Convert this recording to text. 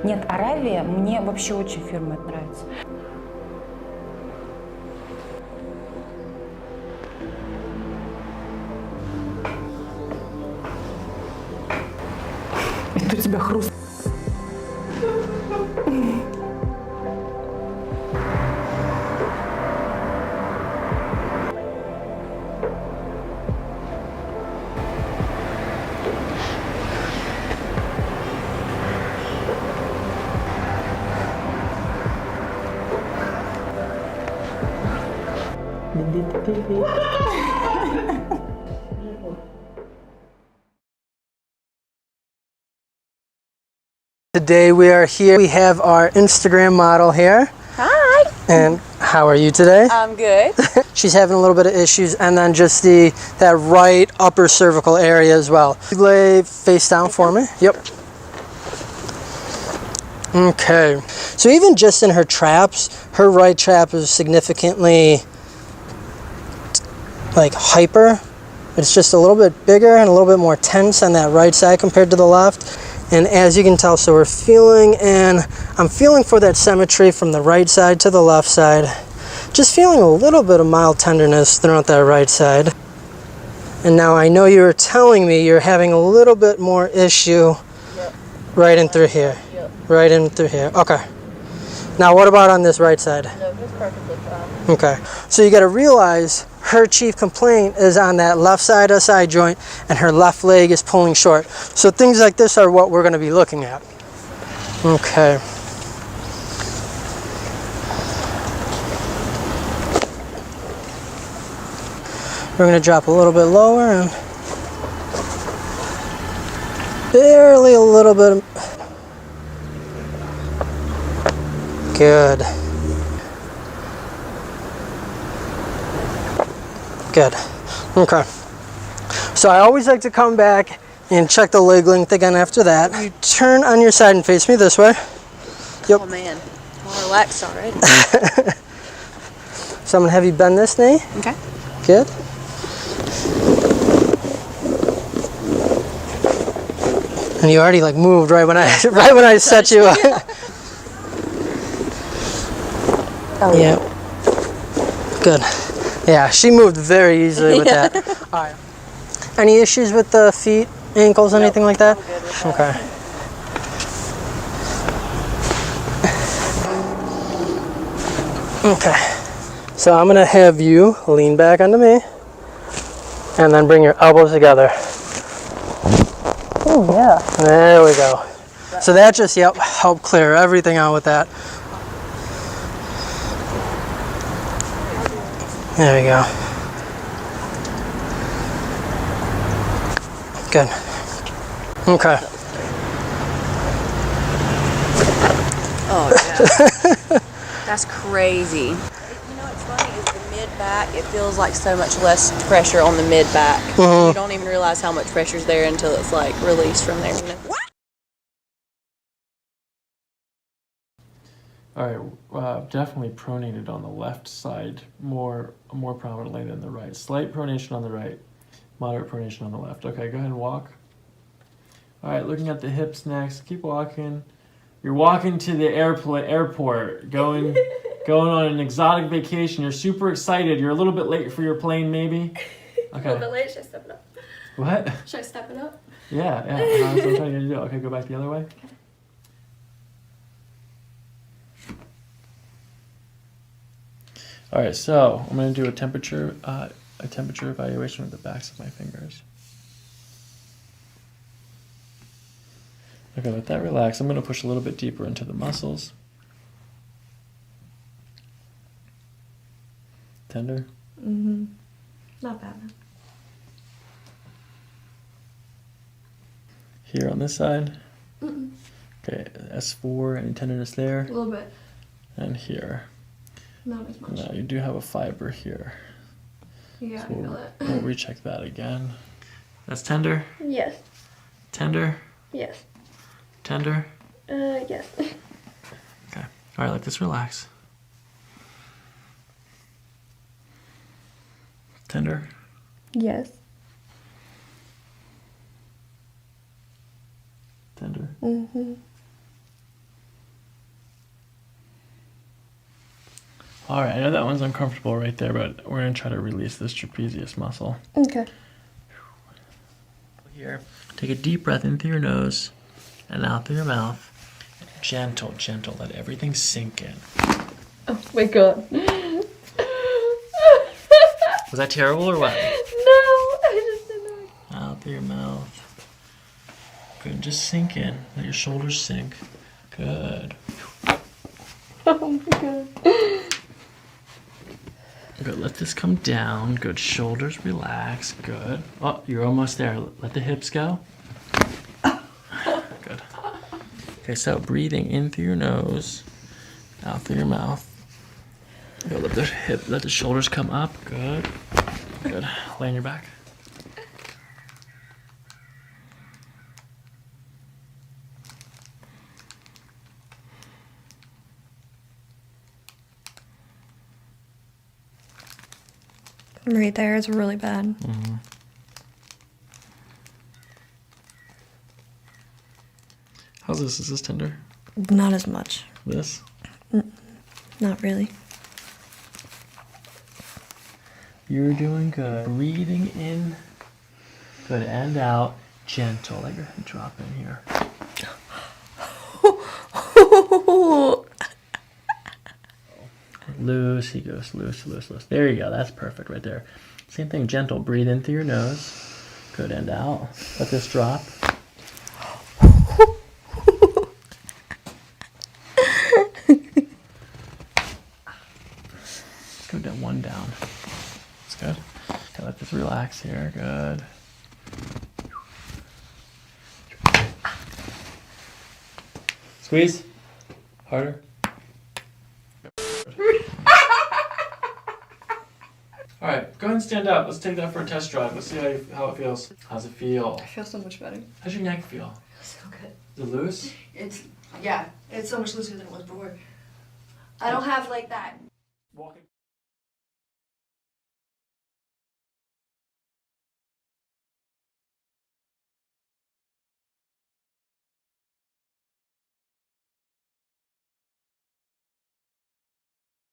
Нет, Аравия, мне вообще очень фирма это нравится. Это у тебя хруст. Today we are here. We have our Instagram model here. Hi. And how are you today? I'm good. She's having a little bit of issues, and then just that right upper cervical area as well. Lay face down for me. Yep. Okay. So even just in her traps, her right trap is significantly like hyper. It's just a little bit bigger and a little bit more tense on that right side compared to the left. And as you can tell, so we're feeling, and I'm feeling for that symmetry from the right side to the left side. Just feeling a little bit of mild tenderness throughout that right side. And now I know you were telling me you're having a little bit more issue right in through here. Right in through here. Okay. Now what about on this right side? No, it's perfectly fine. Okay. So you got to realize her chief complaint is on that left side SI joint, and her left leg is pulling short. So things like this are what we're going to be looking at. Okay. We're going to drop a little bit lower and barely a little bit. Good. Good. Okay. So I always like to come back and check the leg length again after that. You turn on your side and face me this way. Yep. Oh man, I'm relaxed already. So I'm gonna have you bend this knee. Okay. Good. And you already like moved right when I set you up. Oh yeah. Good. Yeah, she moved very easily with that. All right. Any issues with the feet, ankles, anything like that? I'm good with that. Okay. Okay. So I'm gonna have you lean back onto me, and then bring your elbows together. Oh yeah. There we go. So that just helped clear everything out with that. There we go. Good. Okay. Oh yeah. That's crazy. You know what's funny is the mid-back, it feels like so much less pressure on the mid-back. You don't even realize how much pressure's there until it's like released from there. You know? All right, definitely pronated on the left side more prominently than the right. Slight pronation on the right, moderate pronation on the left. Okay, go ahead and walk. All right, looking at the hips next. Keep walking. You're walking to the airport, going on an exotic vacation. You're super excited. You're a little bit late for your plane, maybe. Okay. A little bit late. Should I step it up? What? Should I step it up? Yeah. That's what I'm trying to do. Okay, go back the other way. All right, so I'm going to do a temperature evaluation with the backs of my fingers. Okay, let that relax. I'm going to push a little bit deeper into the muscles. Tender? Mm-hmm. Not bad. Here on this side? Okay, S4, any tenderness there? A little bit. And here. Not as much. No, you do have a fiber here. Yeah, So I feel we'll, it. we'll recheck that again. That's tender? Yes. Tender? Yes. Tender? Yes. Okay. Alright, let this relax. Tender? Yes. Tender? Mm-hmm. Alright, I know that one's uncomfortable right there, but we're going to try to release this trapezius muscle. Okay. Here, take a deep breath in through your nose and out through your mouth. Gentle, gentle, let everything sink in. Oh my god. Was that terrible or what? No, I just didn't know. Out through your mouth. Good, just sink in. Let your shoulders sink. Good. Oh my god. Good, let this come down. Good, shoulders relax. Good. Oh, you're almost there. Let the hips go. Good. Okay, so breathing in through your nose, out through your mouth. Good, let the shoulders come up. Good. Good. Lay on your back. Right there is really bad. Mm-hmm. How's this? Is this tender? Not as much. This? Not really. You're doing good. Breathing in. Good. And out. Gentle. Let your head drop in here. Loose. He goes loose, loose, loose. There you go. That's perfect right there. Same thing. Gentle. Breathe in through your nose. Good. And out. Let this drop. Let's go down one down. That's good. Okay, let this relax here. Good. Squeeze. Harder. All right, go ahead and stand up. Let's take that for a test drive. Let's see how it feels. How's it feel? I feel so much better. How's your neck feel? So good. Is it loose? It's so much looser than it was before. I don't have like that. Walking.